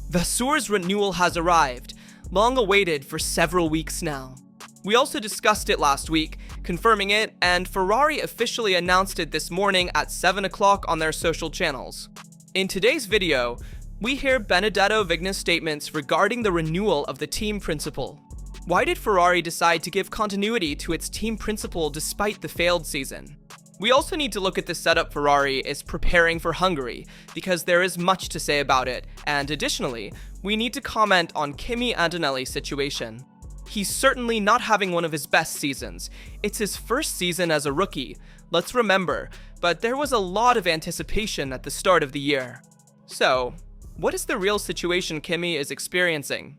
Vasseur's renewal has arrived, long awaited for several weeks now. We also discussed it last week, confirming it, and Ferrari officially announced it this morning at 7 o'clock on their social channels. In today's video, we hear Benedetto Vigna's statements regarding the renewal of the team principal. Why did Ferrari decide to give continuity to its team principal despite the failed season? We also need to look at the setup Ferrari is preparing for Hungary, because there is much to say about it, and additionally, we need to comment on Kimi Antonelli's situation. He's certainly not having one of his best seasons. It's his first season as a rookie, let's remember, but there was a lot of anticipation at the start of the year. So, what is the real situation Kimi is experiencing?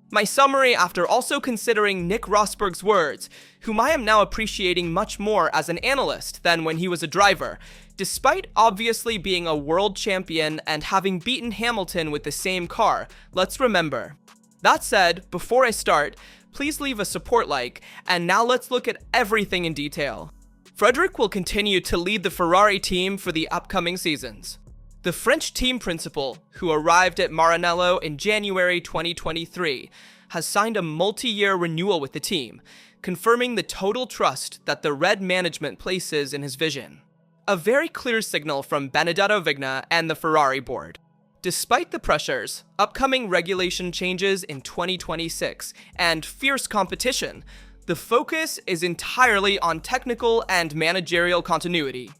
My summary after also considering Nick Rosberg's words, whom I am now appreciating much more as an analyst than when he was a driver, despite obviously being a world champion and having beaten Hamilton with the same car, let's remember. That said, before I start, please leave a support like, and now let's look at everything in detail. Frederick will continue to lead the Ferrari team for the upcoming seasons. The French team principal, who arrived at Maranello in January 2023, has signed a multi-year renewal with the team, confirming the total trust that the Red management places in his vision. A very clear signal from Benedetto Vigna and the Ferrari board. Despite the pressures, upcoming regulation changes in 2026, and fierce competition, the focus is entirely on technical and managerial continuity.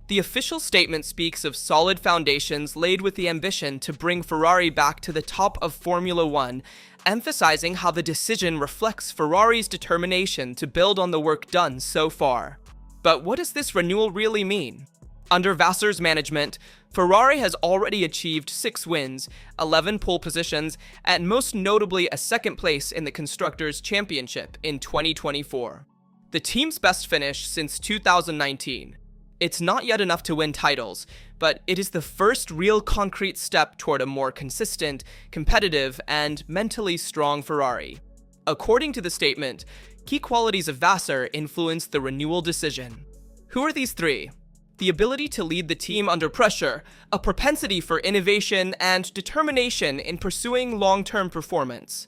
The official statement speaks of solid foundations laid with the ambition to bring Ferrari back to the top of Formula One, emphasizing how the decision reflects Ferrari's determination to build on the work done so far. But what does this renewal really mean? Under Vasseur's management, Ferrari has already achieved 6 wins, 11 pole positions, and most notably a second place in the Constructors' Championship in 2024. The team's best finish since 2019. It's not yet enough to win titles, but it is the first real concrete step toward a more consistent, competitive, and mentally strong Ferrari. According to the statement, key qualities of Vasseur influenced the renewal decision. Who are these 3? The ability to lead the team under pressure, a propensity for innovation, and determination in pursuing long-term performance.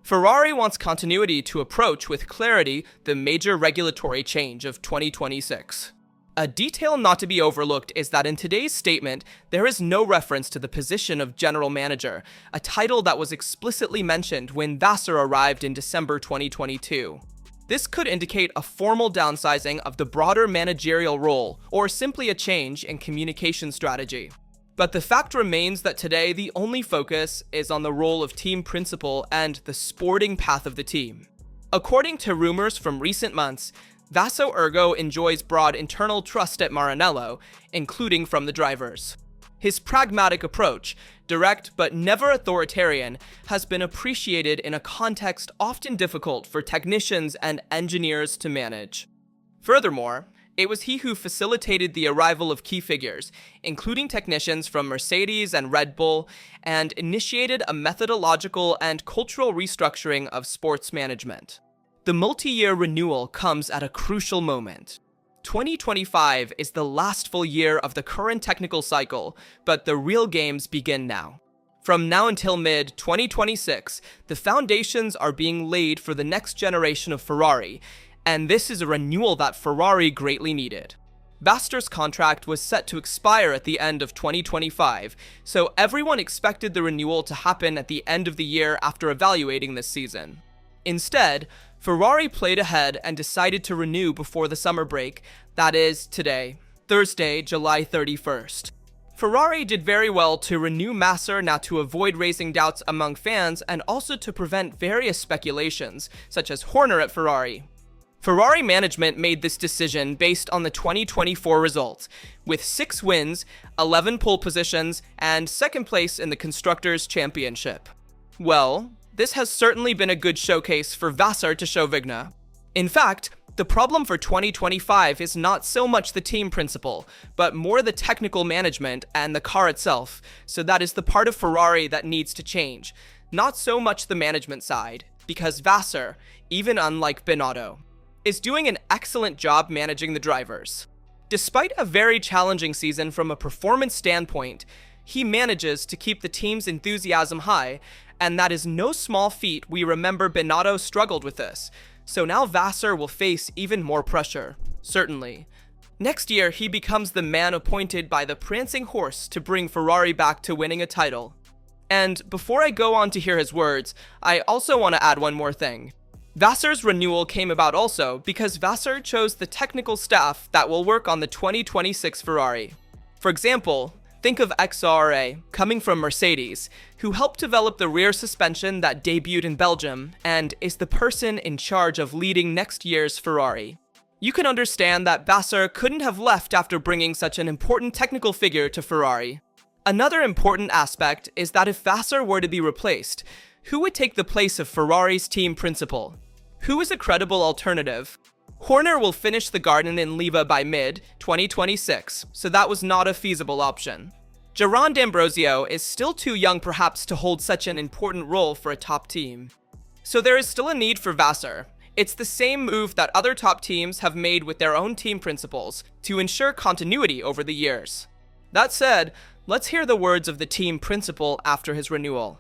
Ferrari wants continuity to approach with clarity the major regulatory change of 2026. A detail not to be overlooked is that in today's statement, there is no reference to the position of general manager, a title that was explicitly mentioned when Vasseur arrived in December 2022. This could indicate a formal downsizing of the broader managerial role, or simply a change in communication strategy. But the fact remains that today the only focus is on the role of team principal and the sporting path of the team. According to rumors from recent months, Vasseur ergo enjoys broad internal trust at Maranello, including from the drivers. His pragmatic approach, direct but never authoritarian, has been appreciated in a context often difficult for technicians and engineers to manage. Furthermore, it was he who facilitated the arrival of key figures, including technicians from Mercedes and Red Bull, and initiated a methodological and cultural restructuring of sports management. The multi-year renewal comes at a crucial moment. 2025 is the last full year of the current technical cycle, but the real games begin now. From now until mid-2026, the foundations are being laid for the next generation of Ferrari, and this is a renewal that Ferrari greatly needed. Vasseur's contract was set to expire at the end of 2025, so everyone expected the renewal to happen at the end of the year after evaluating this season. Instead, Ferrari played ahead and decided to renew before the summer break, that is, today, Thursday, July 31st. Ferrari did very well to renew Vasseur now to avoid raising doubts among fans and also to prevent various speculations, such as Horner at Ferrari. Ferrari management made this decision based on the 2024 results, with 6 wins, 11 pole positions, and second place in the Constructors' Championship. Well, this has certainly been a good showcase for Vasseur to show Vigna. In fact, the problem for 2025 is not so much the team principal, but more the technical management and the car itself, so that is the part of Ferrari that needs to change, not so much the management side, because Vasseur, even unlike Binotto, is doing an excellent job managing the drivers. Despite a very challenging season from a performance standpoint, he manages to keep the team's enthusiasm high, and that is no small feat. We remember Binotto struggled with this, so now Vasseur will face even more pressure, certainly. Next year, he becomes the man appointed by the prancing horse to bring Ferrari back to winning a title. And before I go on to hear his words, I also want to add one more thing. Vasseur's renewal came about also because Vasseur chose the technical staff that will work on the 2026 Ferrari. For example, think of XRA, coming from Mercedes, who helped develop the rear suspension that debuted in Belgium and is the person in charge of leading next year's Ferrari. You can understand that Vasseur couldn't have left after bringing such an important technical figure to Ferrari. Another important aspect is that if Vasseur were to be replaced, who would take the place of Ferrari's team principal? Who is a credible alternative? Horner will finish the garden in Leva by mid-2026, so that was not a feasible option. Geraint D'Ambrosio is still too young perhaps to hold such an important role for a top team. So there is still a need for Vasseur. It's the same move that other top teams have made with their own team principals to ensure continuity over the years. That said, let's hear the words of the team principal after his renewal.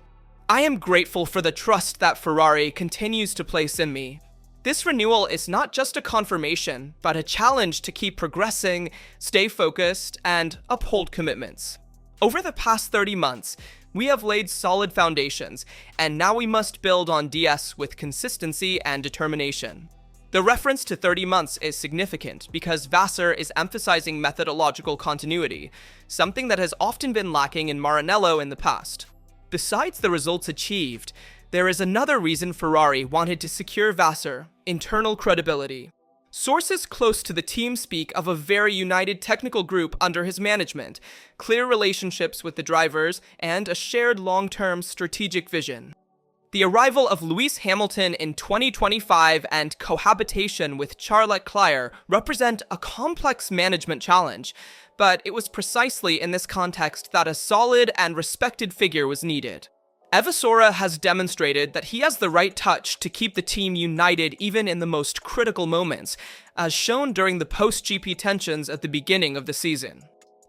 I am grateful for the trust that Ferrari continues to place in me. This renewal is not just a confirmation, but a challenge to keep progressing, stay focused, and uphold commitments. Over the past 30 months, we have laid solid foundations, and now we must build on DS with consistency and determination. The reference to 30 months is significant because Vasseur is emphasizing methodological continuity, something that has often been lacking in Maranello in the past. Besides the results achieved, there is another reason Ferrari wanted to secure Vasseur: internal credibility. Sources close to the team speak of a very united technical group under his management, clear relationships with the drivers, and a shared long-term strategic vision. The arrival of Lewis Hamilton in 2025 and cohabitation with Charles Leclerc represent a complex management challenge, but it was precisely in this context that a solid and respected figure was needed. Vasseur has demonstrated that he has the right touch to keep the team united even in the most critical moments, as shown during the post-GP tensions at the beginning of the season.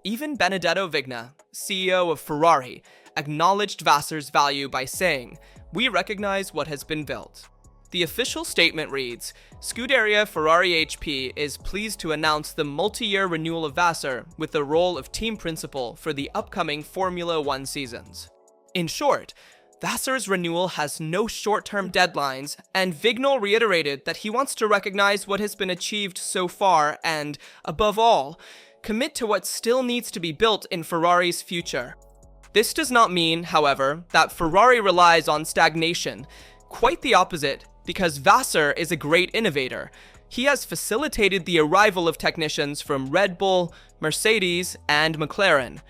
Even Benedetto Vigna, CEO of Ferrari, acknowledged Vasseur's value by saying, "We recognize what has been built." The official statement reads, Scuderia Ferrari HP is pleased to announce the multi-year renewal of Vasseur with the role of team principal for the upcoming Formula One seasons. In short, Vasseur's renewal has no short-term deadlines, and Vignal reiterated that he wants to recognize what has been achieved so far and, above all, commit to what still needs to be built in Ferrari's future. This does not mean, however, that Ferrari relies on stagnation. Quite the opposite, because Vasseur is a great innovator. He has facilitated the arrival of technicians from Red Bull, Mercedes, and McLaren,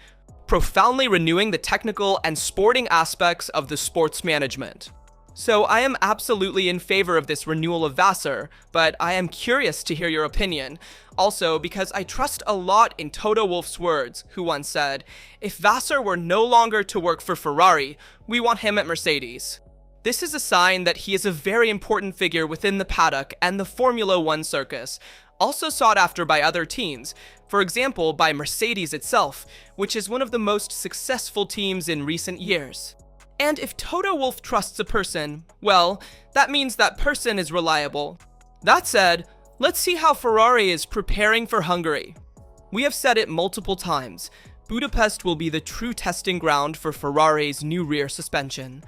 profoundly renewing the technical and sporting aspects of the sports management. So I am absolutely in favor of this renewal of Vasseur, but I am curious to hear your opinion. Also, because I trust a lot in Toto Wolff's words, who once said, "If Vasseur were no longer to work for Ferrari, we want him at Mercedes." This is a sign that he is a very important figure within the paddock and the Formula One circus, also sought after by other teams, for example by Mercedes itself, which is one of the most successful teams in recent years. And if Toto Wolff trusts a person, well, that means that person is reliable. That said, let's see how Ferrari is preparing for Hungary. We have said it multiple times, Budapest will be the true testing ground for Ferrari's new rear suspension,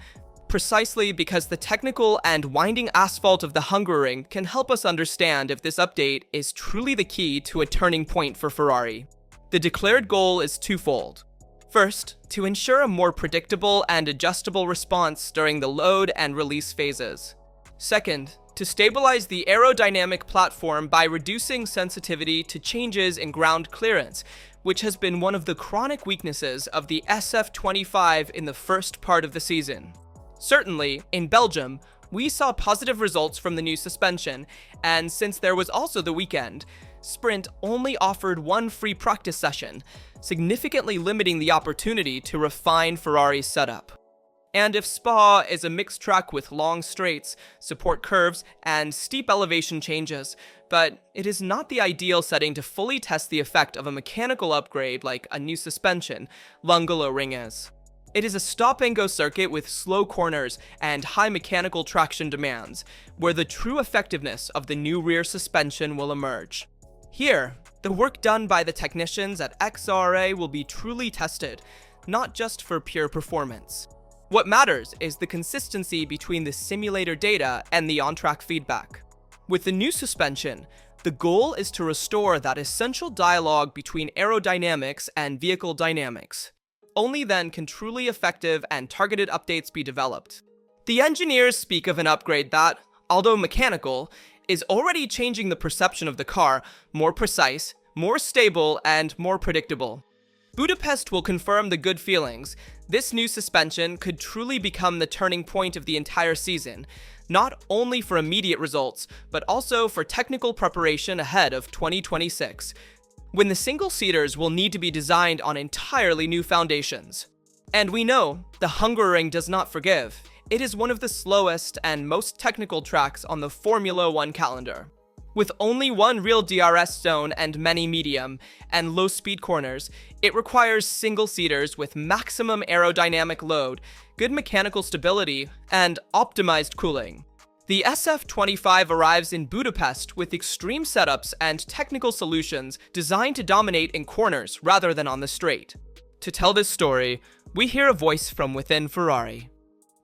precisely because the technical and winding asphalt of the Hungaroring can help us understand if this update is truly the key to a turning point for Ferrari. The declared goal is twofold. First, to ensure a more predictable and adjustable response during the load and release phases. Second, to stabilize the aerodynamic platform by reducing sensitivity to changes in ground clearance, which has been one of the chronic weaknesses of the SF25 in the first part of the season. Certainly, in Belgium, we saw positive results from the new suspension, and since there was also the weekend, Sprint only offered one free practice session, significantly limiting the opportunity to refine Ferrari's setup. And if Spa is a mixed track with long straights, support curves, and steep elevation changes, but it is not the ideal setting to fully test the effect of a mechanical upgrade like a new suspension, Hungaroring is. It is a stop-and-go circuit with slow corners and high mechanical traction demands, where the true effectiveness of the new rear suspension will emerge. Here, the work done by the technicians at XRA will be truly tested, not just for pure performance. What matters is the consistency between the simulator data and the on-track feedback. With the new suspension, the goal is to restore that essential dialogue between aerodynamics and vehicle dynamics. Only then can truly effective and targeted updates be developed. The engineers speak of an upgrade that, although mechanical, is already changing the perception of the car more precise, more stable, and more predictable. Budapest will confirm the good feelings. This new suspension could truly become the turning point of the entire season, not only for immediate results, but also for technical preparation ahead of 2026, when the single-seaters will need to be designed on entirely new foundations. And we know the Hungaroring does not forgive. It is one of the slowest and most technical tracks on the Formula 1 calendar. With only one real DRS zone and many medium and low-speed corners, it requires single-seaters with maximum aerodynamic load, good mechanical stability, and optimized cooling. The SF25 arrives in Budapest with extreme setups and technical solutions designed to dominate in corners rather than on the straight. To tell this story, we hear a voice from within Ferrari.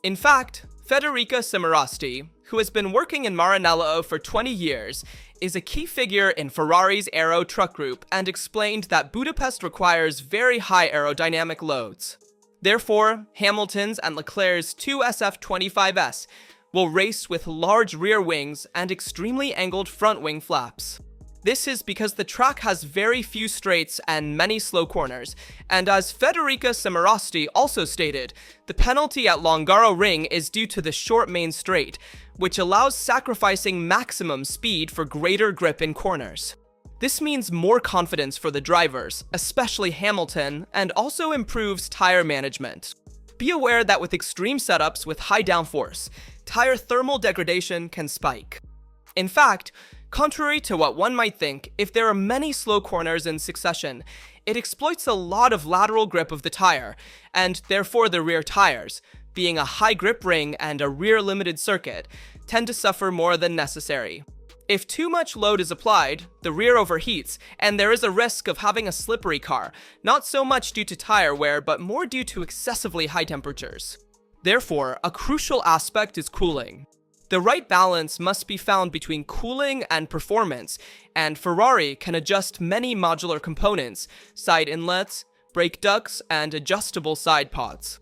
In fact, Federica Simarasti, who has been working in Maranello for 20 years, is a key figure in Ferrari's aero truck group and explained that Budapest requires very high aerodynamic loads. Therefore, Hamilton's and Leclerc's two SF25s will race with large rear wings and extremely angled front wing flaps. This is because the track has very few straights and many slow corners, and as Federica Simarasti also stated, the penalty at Hungaroring is due to the short main straight, which allows sacrificing maximum speed for greater grip in corners. This means more confidence for the drivers, especially Hamilton, and also improves tire management. Be aware that with extreme setups with high downforce, tire thermal degradation can spike. In fact, contrary to what one might think, if there are many slow corners in succession, it exploits a lot of lateral grip of the tire, and therefore the rear tires, being a high grip ring and a rear limited circuit, tend to suffer more than necessary. If too much load is applied, the rear overheats, and there is a risk of having a slippery car, not so much due to tire wear, but more due to excessively high temperatures. Therefore, a crucial aspect is cooling. The right balance must be found between cooling and performance, and Ferrari can adjust many modular components, side inlets, brake ducts, and adjustable side pods.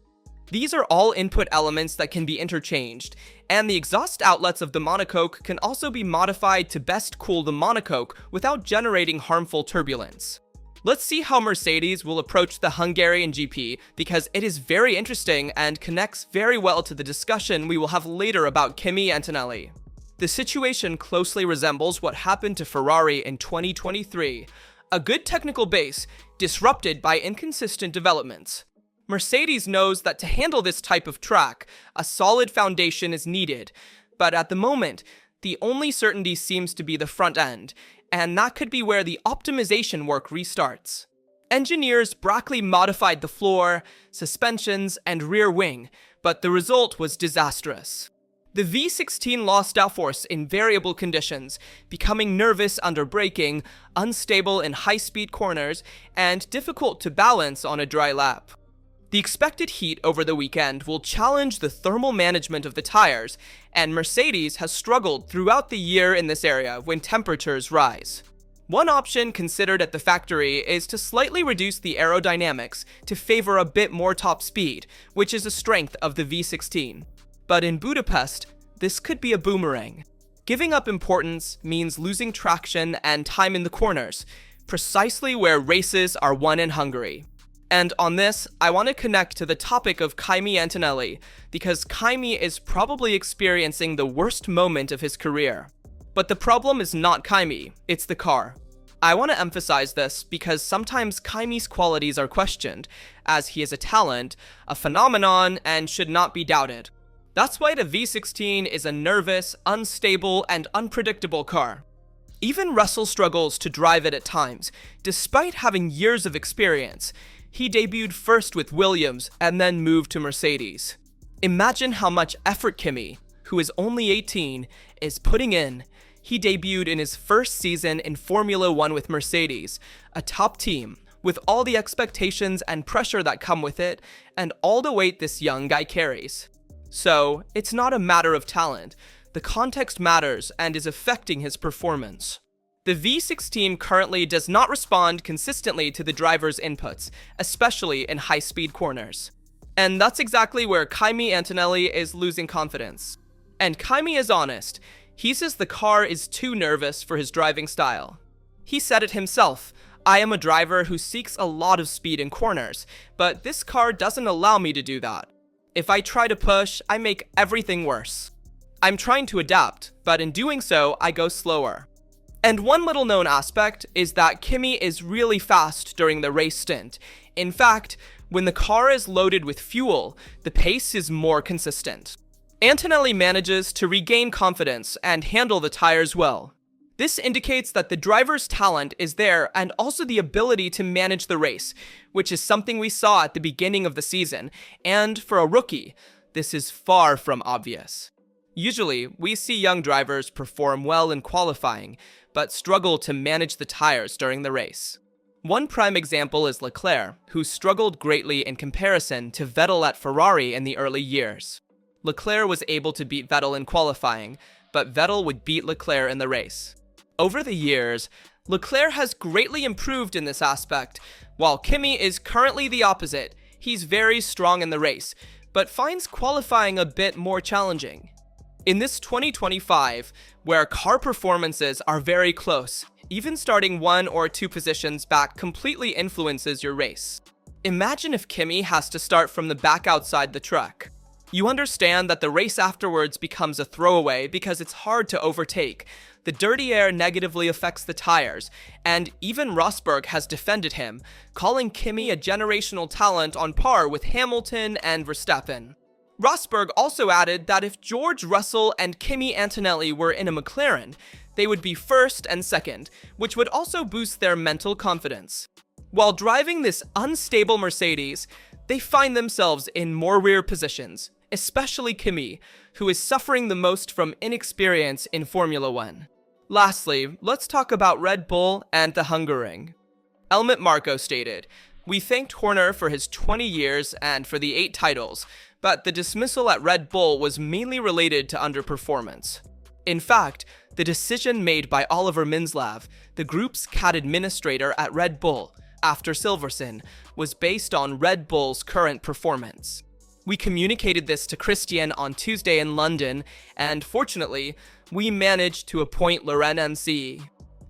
These are all input elements that can be interchanged, and the exhaust outlets of the monocoque can also be modified to best cool the monocoque without generating harmful turbulence. Let's see how Mercedes will approach the Hungarian GP, because it is very interesting and connects very well to the discussion we will have later about Kimi Antonelli. The situation closely resembles what happened to Ferrari in 2023, a good technical base disrupted by inconsistent developments. Mercedes knows that to handle this type of track, a solid foundation is needed, but at the moment, the only certainty seems to be the front end, and that could be where the optimization work restarts. Engineers Brackley modified the floor, suspensions, and rear wing, but the result was disastrous. The V16 lost downforce in variable conditions, becoming nervous under braking, unstable in high-speed corners, and difficult to balance on a dry lap. The expected heat over the weekend will challenge the thermal management of the tires, and Mercedes has struggled throughout the year in this area when temperatures rise. One option considered at the factory is to slightly reduce the aerodynamics to favor a bit more top speed, which is a strength of the V16. But in Budapest, this could be a boomerang. Giving up importance means losing traction and time in the corners, precisely where races are won in Hungary. And on this, I want to connect to the topic of Kimi Antonelli, because Kimi is probably experiencing the worst moment of his career. But the problem is not Kimi, it's the car. I want to emphasize this because sometimes Kimi's qualities are questioned, as he is a talent, a phenomenon, and should not be doubted. That's why the V16 is a nervous, unstable, and unpredictable car. Even Russell struggles to drive it at times, despite having years of experience. He debuted first with Williams and then moved to Mercedes. Imagine how much effort Kimi, who is only 18, is putting in. He debuted in his first season in Formula 1 with Mercedes, a top team, with all the expectations and pressure that come with it, and all the weight this young guy carries. So, it's not a matter of talent. The context matters and is affecting his performance. The V16 currently does not respond consistently to the driver's inputs, especially in high-speed corners. And that's exactly where Kimi Antonelli is losing confidence. And Kimi is honest. He says the car is too nervous for his driving style. He said it himself, "I am a driver who seeks a lot of speed in corners, but this car doesn't allow me to do that. If I try to push, I make everything worse. I'm trying to adapt, but in doing so, I go slower." And one little known aspect is that Kimi is really fast during the race stint. In fact, when the car is loaded with fuel, the pace is more consistent. Antonelli manages to regain confidence and handle the tires well. This indicates that the driver's talent is there and also the ability to manage the race, which is something we saw at the beginning of the season, and for a rookie, this is far from obvious. Usually, we see young drivers perform well in qualifying, but struggle to manage the tires during the race. One prime example is Leclerc, who struggled greatly in comparison to Vettel at Ferrari in the early years. Leclerc was able to beat Vettel in qualifying, but Vettel would beat Leclerc in the race. Over the years, Leclerc has greatly improved in this aspect, while Kimi is currently the opposite. He's very strong in the race, but finds qualifying a bit more challenging. In this 2025, where car performances are very close, even starting 1 or 2 positions back completely influences your race. Imagine if Kimi has to start from the back outside the truck. You understand that the race afterwards becomes a throwaway because it's hard to overtake. The dirty air negatively affects the tires, and even Rosberg has defended him, calling Kimi a generational talent on par with Hamilton and Verstappen. Rosberg also added that if George Russell and Kimi Antonelli were in a McLaren, they would be first and second, which would also boost their mental confidence. While driving this unstable Mercedes, they find themselves in more rear positions, especially Kimi, who is suffering the most from inexperience in Formula 1. Lastly, let's talk about Red Bull and the Hungaroring. Helmut Marko stated, "We thanked Horner for his 20 years and for the 8 titles, but the dismissal at Red Bull was mainly related to underperformance." In fact, the decision made by Oliver Minzlav, the group's CAD administrator at Red Bull, after Silverstone, was based on Red Bull's current performance. We communicated this to Christian on Tuesday in London, and fortunately, we managed to appoint Loren MCE.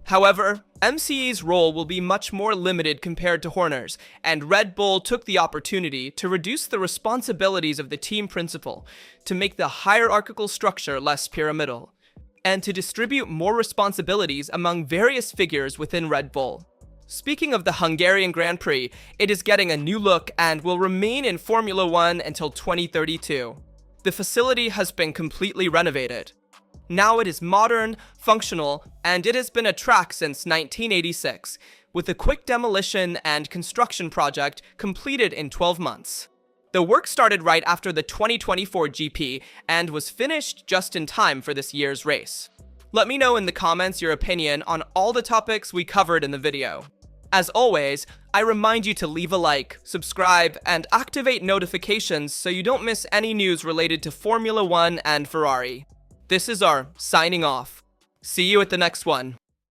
However, MCE's role will be much more limited compared to Horner's, and Red Bull took the opportunity to reduce the responsibilities of the team principal, to make the hierarchical structure less pyramidal, and to distribute more responsibilities among various figures within Red Bull. Speaking of the Hungarian Grand Prix, it is getting a new look and will remain in Formula 1 until 2032. The facility has been completely renovated. Now it is modern, functional, and it has been a track since 1986, with a quick demolition and construction project completed in 12 months. The work started right after the 2024 GP and was finished just in time for this year's race. Let me know in the comments your opinion on all the topics we covered in the video. As always, I remind you to leave a like, subscribe, and activate notifications so you don't miss any news related to Formula 1 and Ferrari. This is our signing off. See you at the next one.